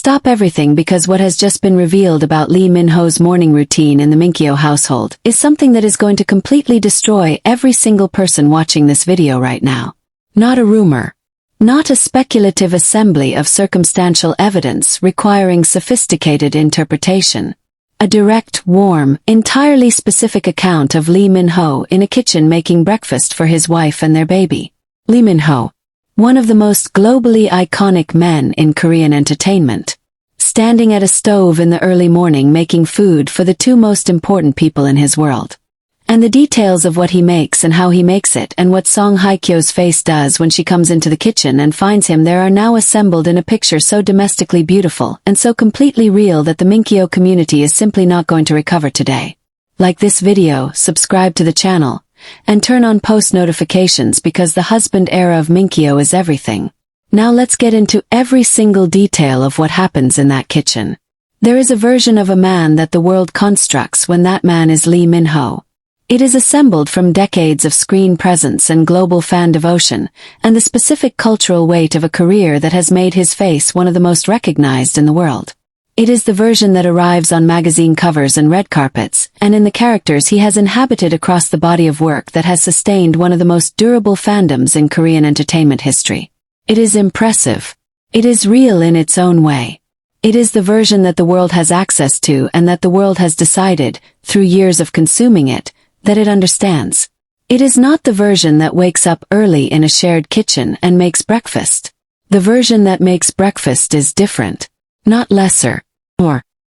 Stop everything, because what has just been revealed about Lee Min-ho's morning routine in the Min-kyo household is something that is going to completely destroy every single person watching this video right now. Not a rumor. Not a speculative assembly of circumstantial evidence requiring sophisticated interpretation. A direct, warm, entirely specific account of Lee Min-ho in a kitchen making breakfast for his wife and their baby. Lee Min-ho, one of the most globally iconic men in Korean entertainment, standing at a stove in the early morning making food for the two most important people in his world. And the details of what he makes and how he makes it, and what Song Hye-kyo's face does when she comes into the kitchen and finds him there, are now assembled in a picture so domestically beautiful and so completely real that the Min-kyo community is simply not going to recover today. Like this video, subscribe to the channel, and turn on post notifications, because the husband era of Min-kyo is everything. Now let's get into every single detail of what happens in that kitchen. There is a version of a man that the world constructs when that man is Lee Min-ho. It is assembled from decades of screen presence and global fan devotion, and the specific cultural weight of a career that has made his face one of the most recognized in the world. It is the version that arrives on magazine covers and red carpets, and in the characters he has inhabited across the body of work that has sustained one of the most durable fandoms in Korean entertainment history. It is impressive. It is real in its own way. It is the version that the world has access to, and that the world has decided, through years of consuming it, that it understands. It is not the version that wakes up early in a shared kitchen and makes breakfast. The version that makes breakfast is different. Not lesser.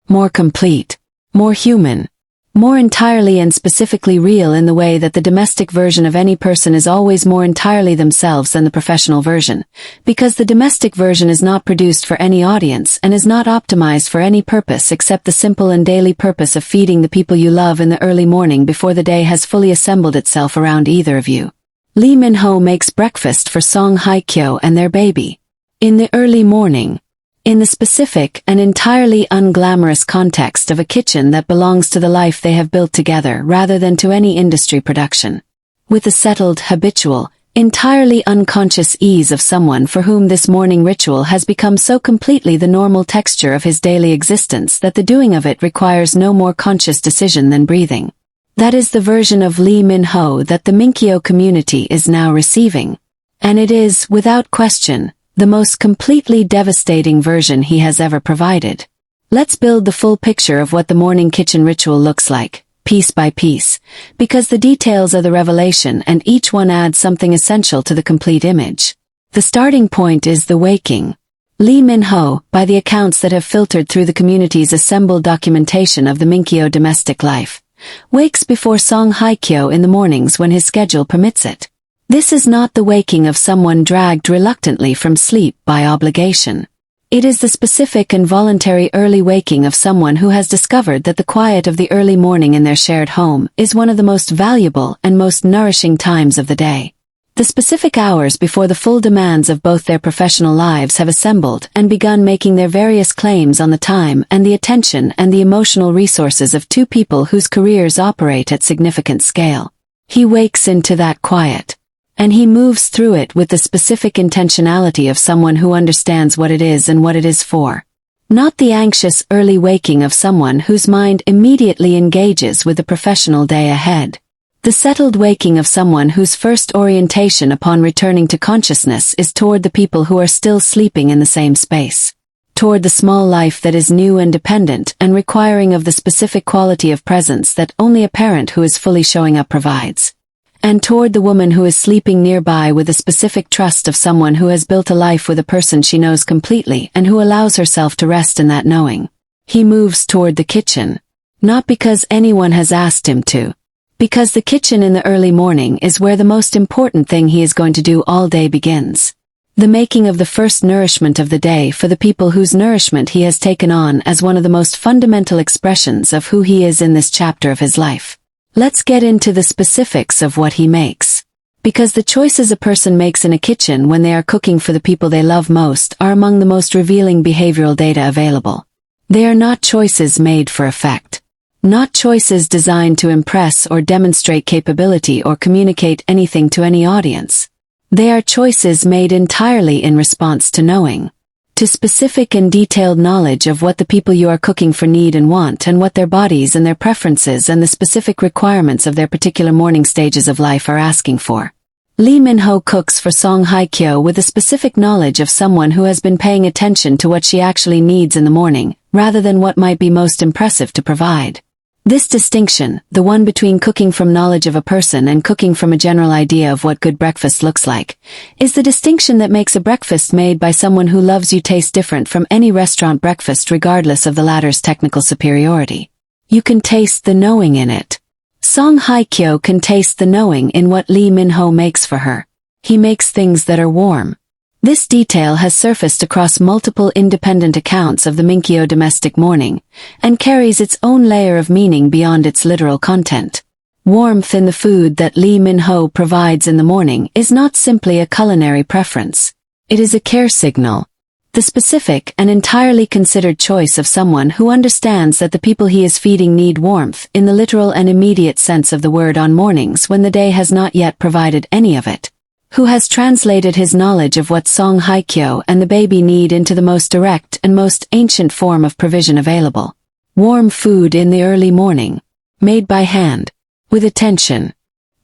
More complete. More human. More entirely and specifically real, in the way that the domestic version of any person is always more entirely themselves than the professional version, because the domestic version is not produced for any audience and is not optimized for any purpose except the simple and daily purpose of feeding the people you love in the early morning before the day has fully assembled itself around either of you. Lee Min-ho makes breakfast for Song Hye-kyo and their baby. In the early morning. In the specific and entirely unglamorous context of a kitchen that belongs to the life they have built together rather than to any industry production. With the settled, habitual, entirely unconscious ease of someone for whom this morning ritual has become so completely the normal texture of his daily existence that the doing of it requires no more conscious decision than breathing. That is the version of Lee Min-ho that the Min-kyo community is now receiving. And it is, without question, the most completely devastating version he has ever provided. Let's build the full picture of what the morning kitchen ritual looks like, piece by piece, because the details are the revelation and each one adds something essential to the complete image. The starting point is the waking. Lee Min-ho, by the accounts that have filtered through the community's assembled documentation of the Min-kyo domestic life, wakes before Song Hye-kyo in the mornings when his schedule permits it. This is not the waking of someone dragged reluctantly from sleep by obligation. It is the specific and voluntary early waking of someone who has discovered that the quiet of the early morning in their shared home is one of the most valuable and most nourishing times of the day. The specific hours before the full demands of both their professional lives have assembled and begun making their various claims on the time and the attention and the emotional resources of two people whose careers operate at significant scale. He wakes into that quiet. And he moves through it with the specific intentionality of someone who understands what it is and what it is for. Not the anxious early waking of someone whose mind immediately engages with the professional day ahead. The settled waking of someone whose first orientation upon returning to consciousness is toward the people who are still sleeping in the same space. Toward the small life that is new and dependent and requiring of the specific quality of presence that only a parent who is fully showing up provides. And toward the woman who is sleeping nearby with the specific trust of someone who has built a life with a person she knows completely and who allows herself to rest in that knowing. He moves toward the kitchen. Not because anyone has asked him to. Because the kitchen in the early morning is where the most important thing he is going to do all day begins. The making of the first nourishment of the day for the people whose nourishment he has taken on as one of the most fundamental expressions of who he is in this chapter of his life. Let's get into the specifics of what he makes. Because the choices a person makes in a kitchen when they are cooking for the people they love most are among the most revealing behavioral data available. They are not choices made for effect. Not choices designed to impress or demonstrate capability or communicate anything to any audience. They are choices made entirely in response to knowing. to specific and detailed knowledge of what the people you are cooking for need and want, and what their bodies and their preferences and the specific requirements of their particular morning stages of life are asking for. Lee Min-ho cooks for Song Hye-kyo with a specific knowledge of someone who has been paying attention to what she actually needs in the morning, rather than what might be most impressive to provide. This distinction, the one between cooking from knowledge of a person and cooking from a general idea of what good breakfast looks like, is the distinction that makes a breakfast made by someone who loves you taste different from any restaurant breakfast regardless of the latter's technical superiority. You can taste the knowing in it. Song Hye-kyo can taste the knowing in what Lee Min-ho makes for her. He makes things that are warm. This detail has surfaced across multiple independent accounts of the Minkyo domestic morning, and carries its own layer of meaning beyond its literal content. Warmth in the food that Lee Min-ho provides in the morning is not simply a culinary preference. It is a care signal. The specific and entirely considered choice of someone who understands that the people he is feeding need warmth in the literal and immediate sense of the word on mornings when the day has not yet provided any of it. Who has translated his knowledge of what Song Hye-kyo and the baby need into the most direct and most ancient form of provision available. Warm food in the early morning. Made by hand. With attention.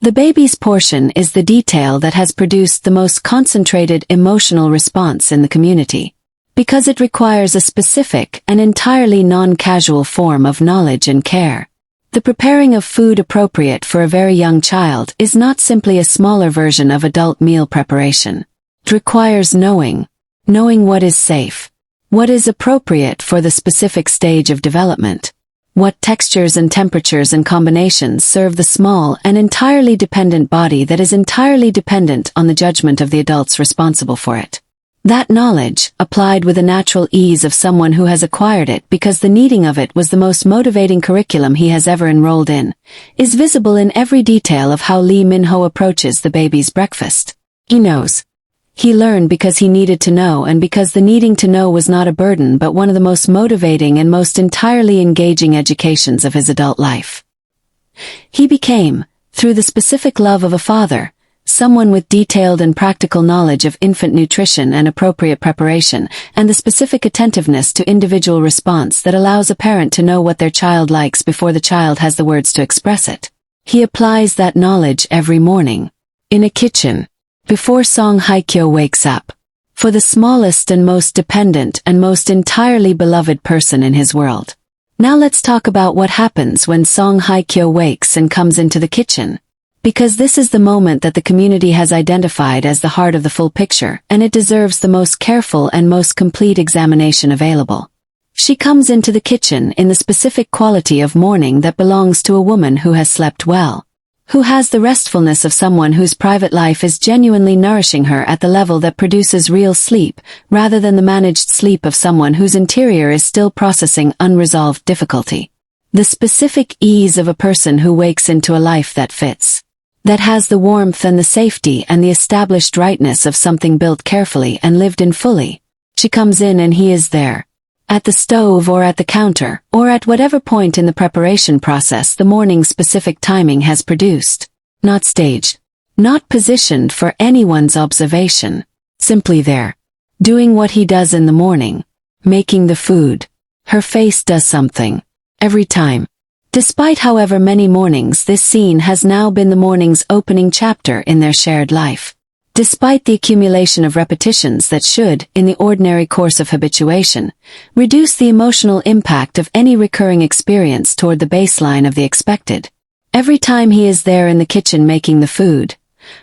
The baby's portion is the detail that has produced the most concentrated emotional response in the community. Because it requires a specific and entirely non-casual form of knowledge and care. The preparing of food appropriate for a very young child is not simply a smaller version of adult meal preparation. It requires knowing what is safe, what is appropriate for the specific stage of development, what textures and temperatures and combinations serve the small and entirely dependent body that is entirely dependent on the judgment of the adults responsible for it. That knowledge, applied with a natural ease of someone who has acquired it because the needing of it was the most motivating curriculum he has ever enrolled in, is visible in every detail of how Lee Min-ho approaches the baby's breakfast. He knows. He learned because he needed to know, and because the needing to know was not a burden but one of the most motivating and most entirely engaging educations of his adult life. He became, through the specific love of a father, someone with detailed and practical knowledge of infant nutrition and appropriate preparation, and the specific attentiveness to individual response that allows a parent to know what their child likes before the child has the words to express it. He applies that knowledge every morning. In a kitchen. Before Song Hye-kyo wakes up. For the smallest and most dependent and most entirely beloved person in his world. Now let's talk about what happens when Song Hye-kyo wakes and comes into the kitchen. Because this is the moment that the community has identified as the heart of the full picture, and it deserves the most careful and most complete examination available. She comes into the kitchen in the specific quality of morning that belongs to a woman who has slept well. Who has the restfulness of someone whose private life is genuinely nourishing her at the level that produces real sleep, rather than the managed sleep of someone whose interior is still processing unresolved difficulty. The specific ease of a person who wakes into a life that fits. That has the warmth and the safety and the established rightness of something built carefully and lived in fully. She comes in and he is there. At the stove or at the counter, or at whatever point in the preparation process the morning's specific timing has produced. Not staged. Not positioned for anyone's observation. Simply there. Doing what he does in the morning. Making the food. Her face does something. Every time. Despite however many mornings this scene has now been the morning's opening chapter in their shared life. Despite the accumulation of repetitions that should, in the ordinary course of habituation, reduce the emotional impact of any recurring experience toward the baseline of the expected. Every time he is there in the kitchen making the food,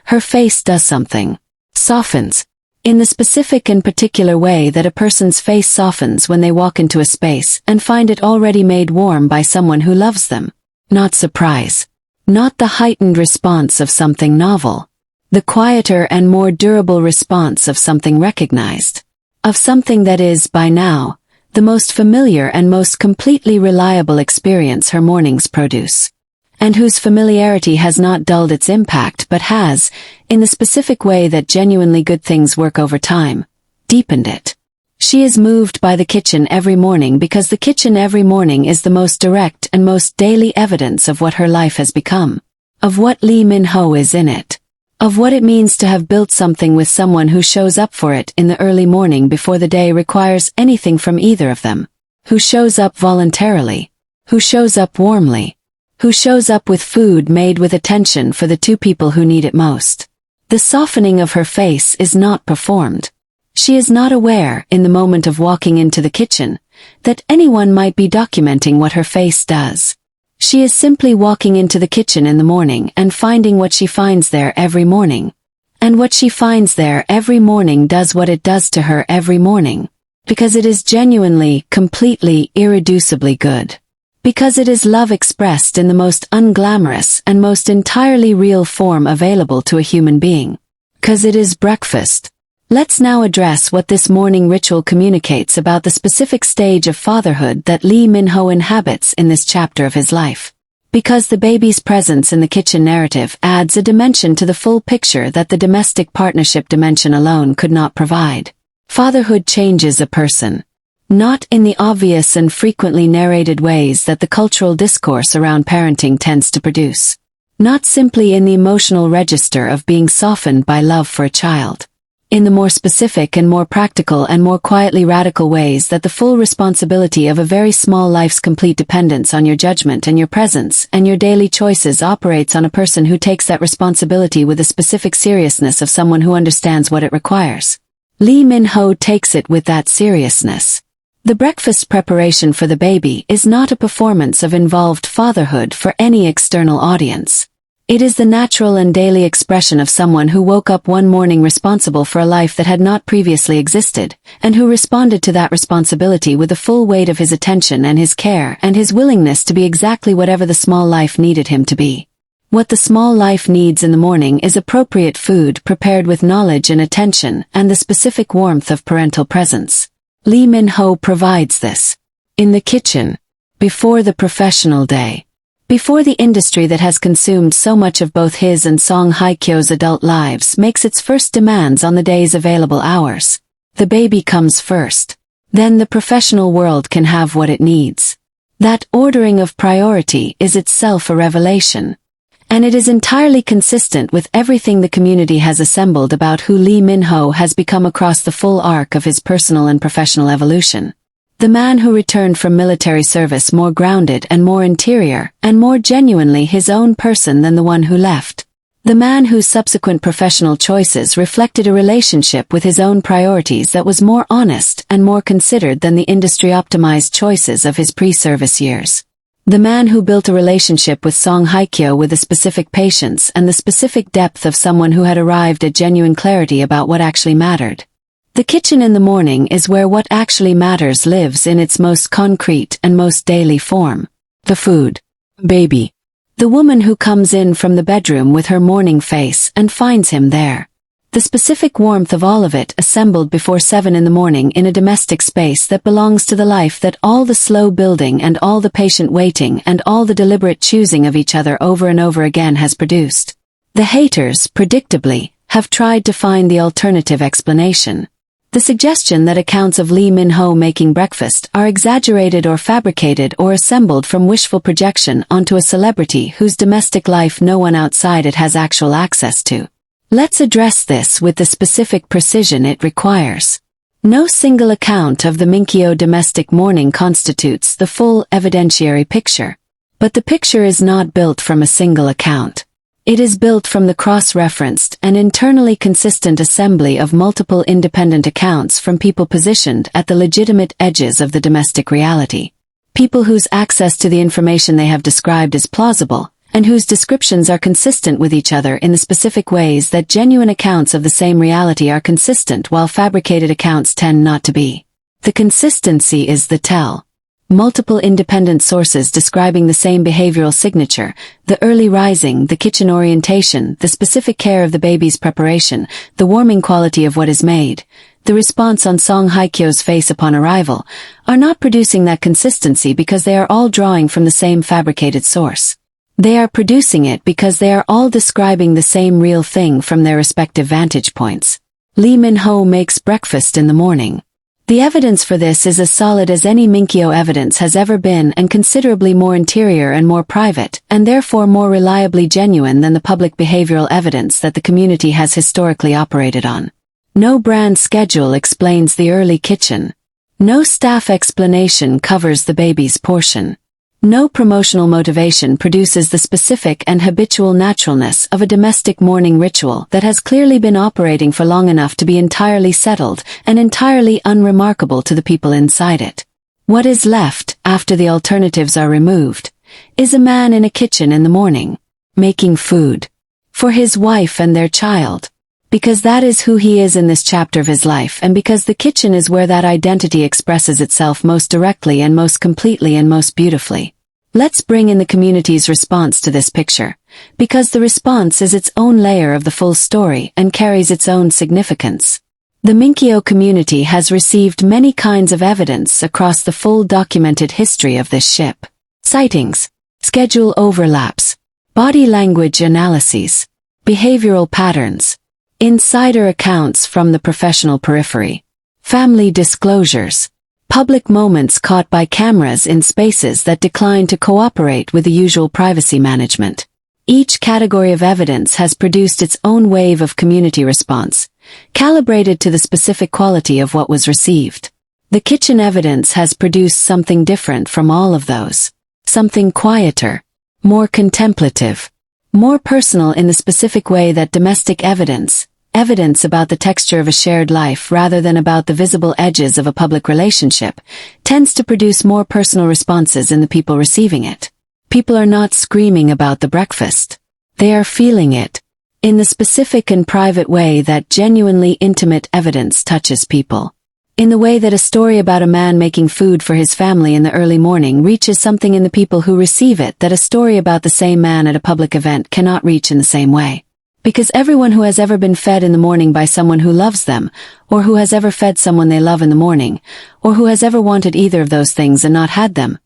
her face does something. Softens. In the specific and particular way that a person's face softens when they walk into a space and find it already made warm by someone who loves them. Not surprise. Not the heightened response of something novel. The quieter and more durable response of something recognized. Of something that is, by now, the most familiar and most completely reliable experience her mornings produce. And whose familiarity has not dulled its impact but has, in the specific way that genuinely good things work over time, deepened it. She is moved by the kitchen every morning because the kitchen every morning is the most direct and most daily evidence of what her life has become. Of what Lee Min-ho is in it. of what it means to have built something with someone who shows up for it in the early morning before the day requires anything from either of them, who shows up voluntarily, who shows up warmly, who shows up with food made with attention for the two people who need it most. The softening of her face is not performed. She is not aware, in the moment of walking into the kitchen, that anyone might be documenting what her face does. She is simply walking into the kitchen in the morning and finding what she finds there every morning. And what she finds there every morning does what it does to her every morning. Because it is genuinely, completely, irreducibly good. Because it is love expressed in the most unglamorous and most entirely real form available to a human being. Because it is breakfast. Let's now address what this morning ritual communicates about the specific stage of fatherhood that Lee Min-ho inhabits in this chapter of his life. Because the baby's presence in the kitchen narrative adds a dimension to the full picture that the domestic partnership dimension alone could not provide. Fatherhood changes a person. Not in the obvious and frequently narrated ways that the cultural discourse around parenting tends to produce. Not simply in the emotional register of being softened by love for a child. In the more specific and more practical and more quietly radical ways that the full responsibility of a very small life's complete dependence on your judgment and your presence and your daily choices operates on a person who takes that responsibility with the specific seriousness of someone who understands what it requires. Lee Min-ho takes it with that seriousness. The breakfast preparation for the baby is not a performance of involved fatherhood for any external audience. It is the natural and daily expression of someone who woke up one morning responsible for a life that had not previously existed, and who responded to that responsibility with the full weight of his attention and his care and his willingness to be exactly whatever the small life needed him to be. What the small life needs in the morning is appropriate food prepared with knowledge and attention and the specific warmth of parental presence. Lee Min-ho provides this. In the kitchen. Before the professional day. Before the industry that has consumed so much of both his and Song Hye-kyo's adult lives makes its first demands on the day's available hours. The baby comes first. Then the professional world can have what it needs. That ordering of priority is itself a revelation. And it is entirely consistent with everything the community has assembled about who Lee Min-ho has become across the full arc of his personal and professional evolution. The man who returned from military service more grounded and more interior, and more genuinely his own person than the one who left. The man whose subsequent professional choices reflected a relationship with his own priorities that was more honest and more considered than the industry-optimized choices of his pre-service years. The man who built a relationship with Song Hye-kyo with the specific patience and the specific depth of someone who had arrived at genuine clarity about what actually mattered. The kitchen in the morning is where what actually matters lives in its most concrete and most daily form. The food. Baby. The woman who comes in from the bedroom with her morning face and finds him there. The specific warmth of all of it assembled before 7 in the morning in a domestic space that belongs to the life that all the slow building and all the patient waiting and all the deliberate choosing of each other over and over again has produced. The haters, predictably, have tried to find the alternative explanation. The suggestion that accounts of Lee Min-ho making breakfast are exaggerated or fabricated or assembled from wishful projection onto a celebrity whose domestic life no one outside it has actual access to. Let's address this with the specific precision it requires. No single account of the Minkyo domestic morning constitutes the full evidentiary picture. But the picture is not built from a single account. It is built from the cross-referenced and internally consistent assembly of multiple independent accounts from people positioned at the legitimate edges of the domestic reality. People whose access to the information they have described is plausible, and whose descriptions are consistent with each other in the specific ways that genuine accounts of the same reality are consistent while fabricated accounts tend not to be. The consistency is the tell. Multiple independent sources describing the same behavioral signature, the early rising, the kitchen orientation, the specific care of the baby's preparation, the warming quality of what is made, the response on Song Hye-kyo's face upon arrival, are not producing that consistency because they are all drawing from the same fabricated source. They are producing it because they are all describing the same real thing from their respective vantage points. Lee Min-ho makes breakfast in the morning. The evidence for this is as solid as any Minkyo evidence has ever been and considerably more interior and more private, and therefore more reliably genuine than the public behavioral evidence that the community has historically operated on. No brand schedule explains the early kitchen. No staff explanation covers the baby's portion. No promotional motivation produces the specific and habitual naturalness of a domestic morning ritual that has clearly been operating for long enough to be entirely settled and entirely unremarkable to the people inside it. What is left, after the alternatives are removed, is a man in a kitchen in the morning, making food for his wife and their child. Because that is who he is in this chapter of his life, and because the kitchen is where that identity expresses itself most directly and most completely and most beautifully. Let's bring in the community's response to this picture, because the response is its own layer of the full story and carries its own significance. The Minkyo community has received many kinds of evidence across the full documented history of this ship. Sightings, schedule overlaps, body language analyses, behavioral patterns, insider accounts from the professional periphery, family disclosures, public moments caught by cameras in spaces that decline to cooperate with the usual privacy management. Each category of evidence has produced its own wave of community response, calibrated to the specific quality of what was received. The kitchen evidence has produced something different from all of those. Something quieter, more contemplative, more personal in the specific way that domestic evidence about the texture of a shared life rather than about the visible edges of a public relationship, tends to produce more personal responses in the people receiving it. People are not screaming about the breakfast. They are feeling it, in the specific and private way that genuinely intimate evidence touches people. In the way that a story about a man making food for his family in the early morning reaches something in the people who receive it that a story about the same man at a public event cannot reach in the same way. Because everyone who has ever been fed in the morning by someone who loves them, or who has ever fed someone they love in the morning, or who has ever wanted either of those things and not had them,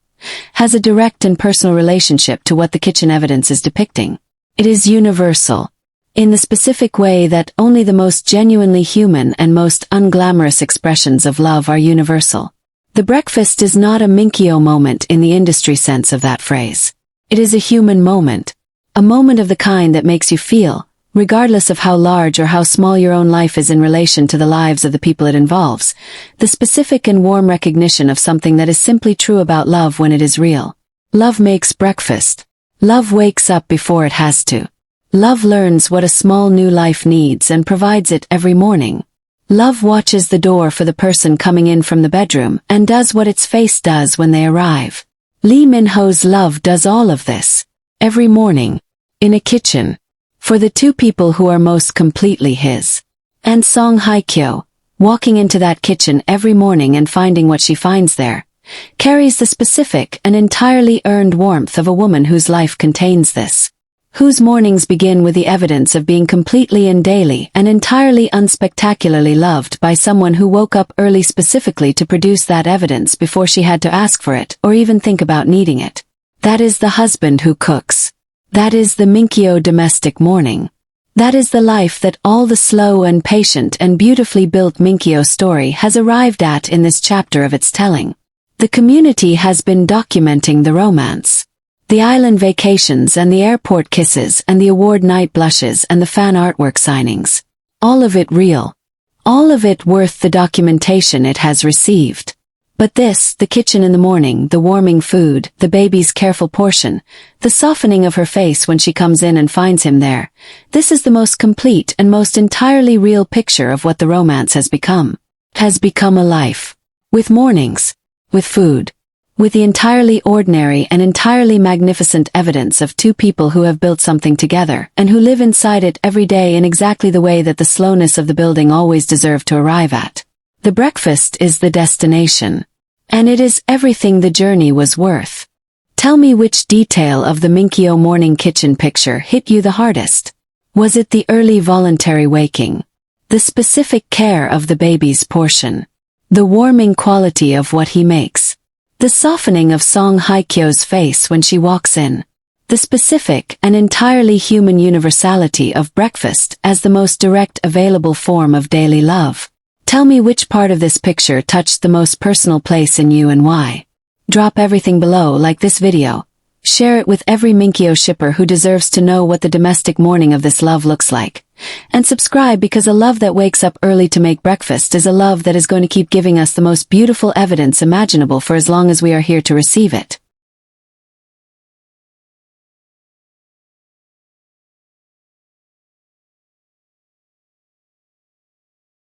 has a direct and personal relationship to what the kitchen evidence is depicting. It is universal, in the specific way that only the most genuinely human and most unglamorous expressions of love are universal. The breakfast is not a Minkyo moment in the industry sense of that phrase. It is a human moment, a moment of the kind that makes you feel, regardless of how large or how small your own life is in relation to the lives of the people it involves, the specific and warm recognition of something that is simply true about love when it is real. Love makes breakfast. Love wakes up before it has to. Love learns what a small new life needs and provides it every morning. Love watches the door for the person coming in from the bedroom and does what its face does when they arrive. Lee Min-ho's love does all of this, every morning, in a kitchen, for the two people who are most completely his. And Song Hye-kyo, walking into that kitchen every morning and finding what she finds there, carries the specific and entirely earned warmth of a woman whose life contains this. Whose mornings begin with the evidence of being completely and daily and entirely unspectacularly loved by someone who woke up early specifically to produce that evidence before she had to ask for it or even think about needing it. That is the husband who cooks. That is the Minkyo domestic morning. That is the life that all the slow and patient and beautifully built Minkyo story has arrived at in this chapter of its telling. The community has been documenting the romance. The island vacations and the airport kisses and the award night blushes and the fan artwork signings. All of it real. All of it worth the documentation it has received. But this, the kitchen in the morning, the warming food, the baby's careful portion, the softening of her face when she comes in and finds him there, this is the most complete and most entirely real picture of what the romance has become. Has become a life. With mornings. With food. With the entirely ordinary and entirely magnificent evidence of two people who have built something together and who live inside it every day in exactly the way that the slowness of the building always deserved to arrive at. The breakfast is the destination. And it is everything the journey was worth. Tell me which detail of the Minkyo morning kitchen picture hit you the hardest. Was it the early voluntary waking? The specific care of the baby's portion? The warming quality of what he makes? The softening of Song Hye-kyo's face when she walks in? The specific and entirely human universality of breakfast as the most direct available form of daily love? Tell me which part of this picture touched the most personal place in you and why. Drop everything below, like this video. Share it with every Minkyo shipper who deserves to know what the domestic morning of this love looks like. And subscribe, because a love that wakes up early to make breakfast is a love that is going to keep giving us the most beautiful evidence imaginable for as long as we are here to receive it.